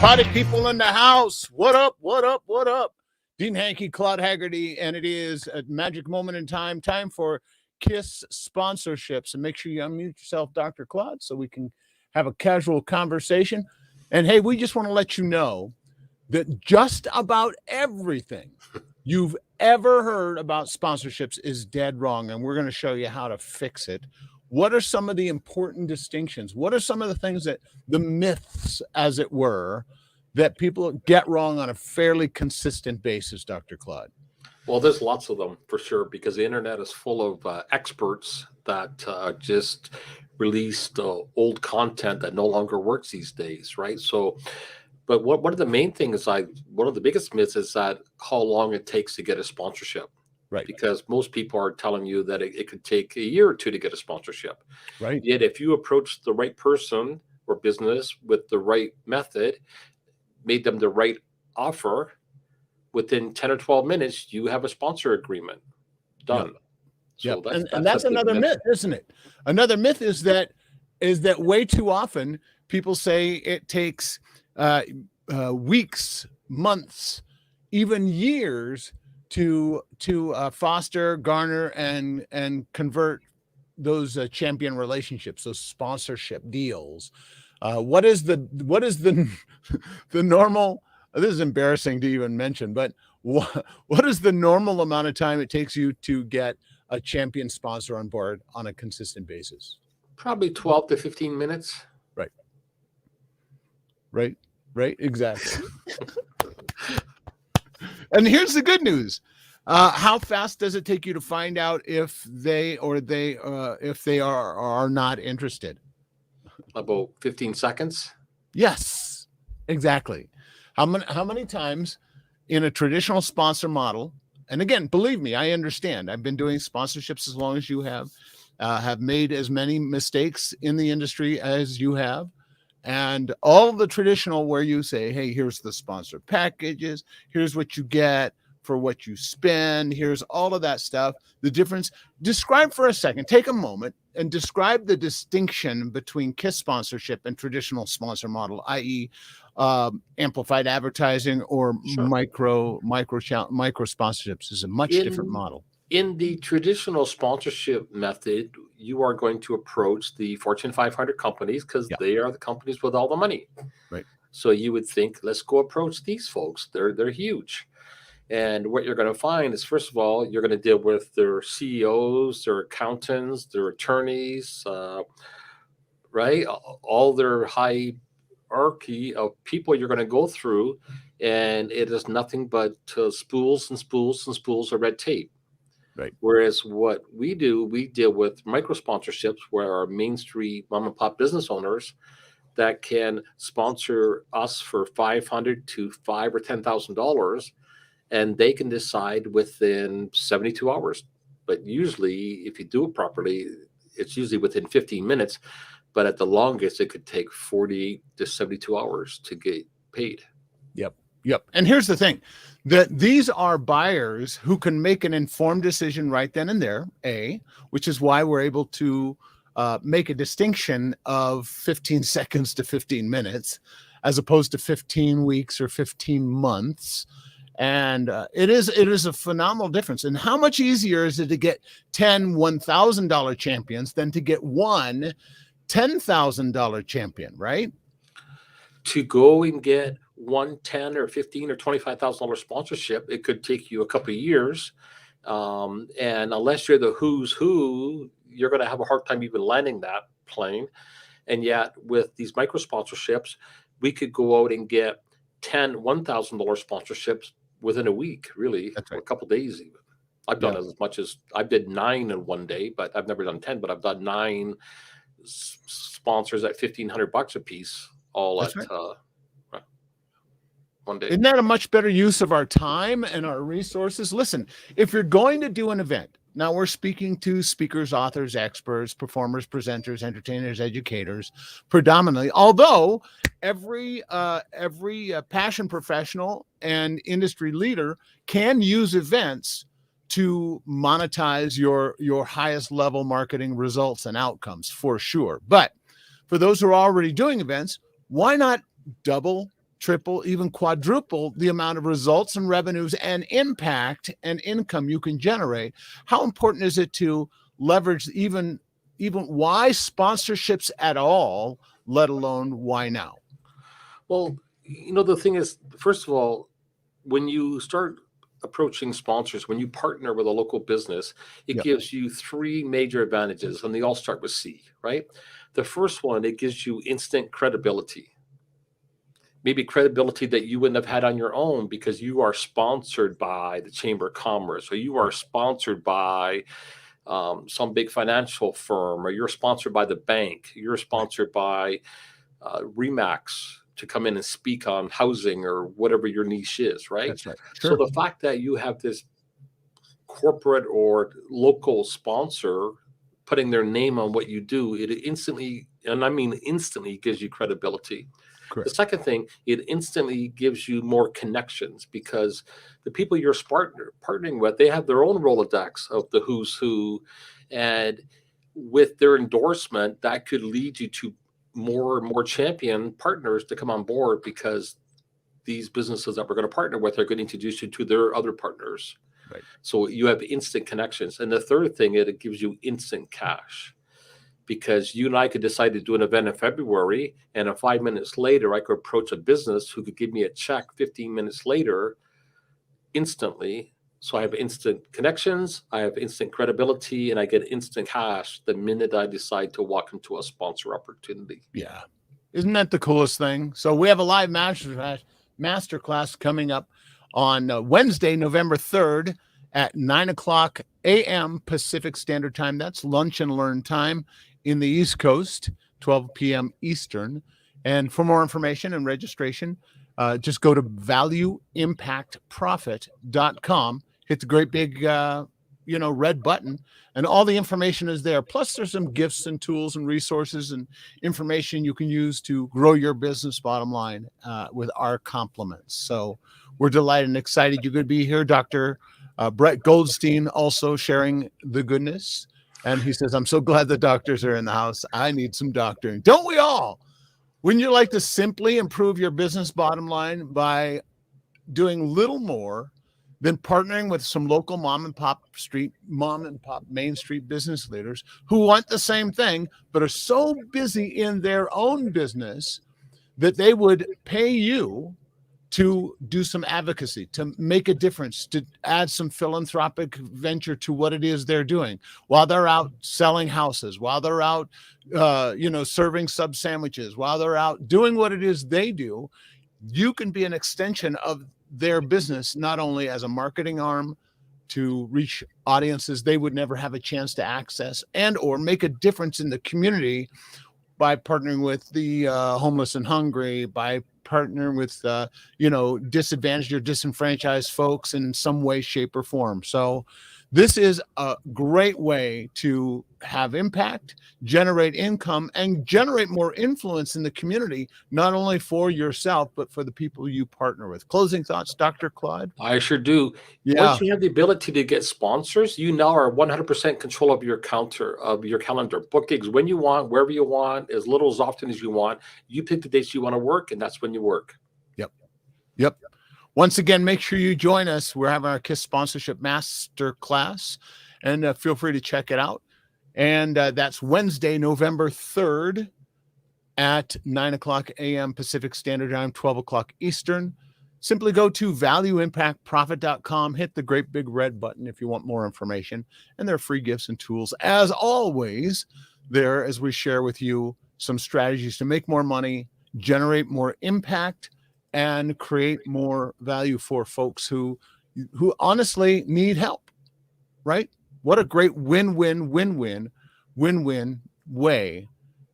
Party people in the house. What up? What up? What up? Dean Hankey, Claude Haggerty, and it is a magic moment in time. Time for KISS sponsorships. And make sure you unmute yourself, Dr. Claude, so we can have a casual conversation. And hey, we just want to let you know that just about everything you've ever heard about sponsorships is dead wrong. And we're going to show you how to fix it. What are some of the important distinctions? What are some of the things that the myths, as it were, that people get wrong on a fairly consistent basis, Dr. Claude? Well, there's lots of them for sure, because the internet is full of experts that just released old content that no longer works these days, right? So, but one of the main things, one of the biggest myths is that how long it takes to get a sponsorship. Right. Because most people are telling you that it could take a year or two to get a sponsorship. Right. Yet if you approach the right person or business with the right method, made them the right offer, within 10 or 12 minutes, you have a sponsor agreement done. Yep. So and that's another myth, isn't it? Another myth is that way too often people say it takes weeks, months, even years to foster, garner, and convert those champion relationships, those sponsorship deals. What is the normal? This is embarrassing to even mention, but what is the normal amount of time it takes you to get a champion sponsor on board on a consistent basis? Probably 12 to 15 minutes. Right. Exactly. And here's the good news. How fast does it take you to find out if they are not interested? About 15 seconds. Yes, exactly. How many times in a traditional sponsor model, and again, believe me, I understand. I've been doing sponsorships as long as you have made as many mistakes in the industry as you have. And all the traditional where you say, hey, here's the sponsor packages, here's what you get for what you spend, here's all of that stuff. The difference, describe for a second, take a moment and describe the distinction between KISS sponsorship and traditional sponsor model, i.e. amplified advertising or micro sponsorships is a much different model. In the traditional sponsorship method, you are going to approach the Fortune 500 companies because they are the companies with all the money. Right. So you would think, let's go approach these folks. They're huge. And what you're going to find is, first of all, you're going to deal with their CEOs, their accountants, their attorneys, right? All their hierarchy of people you're going to go through. And it is nothing but spools and spools and spools of red tape. Right. Whereas what we do, we deal with micro sponsorships where our Main Street mom and pop business owners that can sponsor us for $500 to $5,000 or $10,000, and they can decide within 72 hours. But usually, if you do it properly, it's usually within 15 minutes. But at the longest, it could take 48 to 72 hours to get paid. Yep. And here's the thing, that these are buyers who can make an informed decision right then and there, which is why we're able to make a distinction of 15 seconds to 15 minutes, as opposed to 15 weeks or 15 months. And it is a phenomenal difference. And how much easier is it to get 10 $1,000 champions than to get one $10,000 champion, right? To go and get one $10,000 or $15,000 or $25,000 sponsorship, it could take you a couple of years. And unless you're the who's who, you're going to have a hard time even landing that plane. And yet with these micro sponsorships, we could go out and get 10 $1,000 sponsorships within a week, really. That's right. Or a couple of days even. I've done as much as I did 9 in one day, but I've never done 10, but I've done 9 sponsors at $1,500 a piece, all That's at right. One day. Isn't that a much better use of our time and our resources? Listen, if you're going to do an event, now we're speaking to speakers, authors, experts, performers, presenters, entertainers, educators, predominantly, although every passion professional and industry leader can use events to monetize your highest level marketing results and outcomes for sure. But for those who are already doing events, why not double, triple, even quadruple the amount of results and revenues and impact and income you can generate. How important is it to leverage even why sponsorships at all, let alone why now? Well, the thing is, first of all, when you start approaching sponsors, when you partner with a local business, it Yep. gives you three major advantages, and they all start with C, right? The first one, it gives you instant credibility. Maybe credibility that you wouldn't have had on your own because you are sponsored by the Chamber of Commerce, or you are sponsored by some big financial firm, or you're sponsored by the bank, you're sponsored by Remax to come in and speak on housing or whatever your niche is, right? That's right. So Sure. the fact that you have this corporate or local sponsor putting their name on what you do, it instantly, and I mean instantly, gives you credibility. The Correct. second thing, it instantly gives you more connections because the people you're partnering with, they have their own Rolodex of the who's who. And with their endorsement, that could lead you to more and more champion partners to come on board because these businesses that we're going to partner with are going to introduce you to their other partners. Right. So you have instant connections. And the third thing, it gives you instant cash. Because you and I could decide to do an event in February, and 5 minutes later, I could approach a business who could give me a check 15 minutes later instantly. So I have instant connections, I have instant credibility, and I get instant cash the minute I decide to walk into a sponsor opportunity. Yeah. Isn't that the coolest thing? So we have a live masterclass coming up on Wednesday, November 3rd at 9:00 a.m. Pacific Standard Time. That's lunch and learn time in the East Coast, 12 p.m. Eastern. And for more information and registration, just go to valueimpactprofit.com, hit the great big, red button, and all the information is there. Plus, there's some gifts and tools and resources and information you can use to grow your business bottom line with our compliments. So we're delighted and excited you could be here. Dr. Brett Goldstein also sharing the goodness. And he says, I'm so glad the doctors are in the house. I need some doctoring. Don't we all? Wouldn't you like to simply improve your business bottom line by doing little more than partnering with some local mom and pop Main Street business leaders who want the same thing, but are so busy in their own business that they would pay you to do some advocacy, to make a difference, to add some philanthropic venture to what it is they're doing while they're out selling houses, while they're out, serving sub sandwiches, while they're out doing what it is they do. You can be an extension of their business, not only as a marketing arm to reach audiences they would never have a chance to access, and or make a difference in the community by partnering with the homeless and hungry, by partnering with disadvantaged or disenfranchised folks in some way, shape, or form. So this is a great way to have impact, generate income, and generate more influence in the community, not only for yourself, but for the people you partner with. Closing thoughts, Dr. Claude? I sure do. Yeah. Once you have the ability to get sponsors, you now are 100% control of your calendar. Book gigs when you want, wherever you want, as little as often as you want. You pick the dates you want to work, and that's when you work. Yep. Once again, make sure you join us. We're having our KISS Sponsorship Masterclass, and feel free to check it out. And that's Wednesday, November 3rd at 9:00 a.m. Pacific Standard Time, 12:00 Eastern. Simply go to valueimpactprofit.com, hit the great big red button if you want more information. And there are free gifts and tools, as always, there as we share with you some strategies to make more money, generate more impact, and create more value for folks who honestly need help, right? What a great win-win way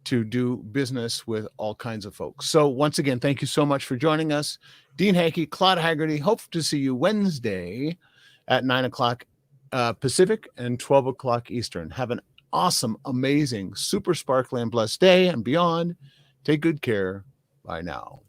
to do business with all kinds of folks. So once again, thank you so much for joining us. Dean Hankey, Claude Haggerty, hope to see you Wednesday at 9:00 Pacific and 12:00 Eastern. Have an awesome, amazing, super sparkly and blessed day and beyond. Take good care. Bye now.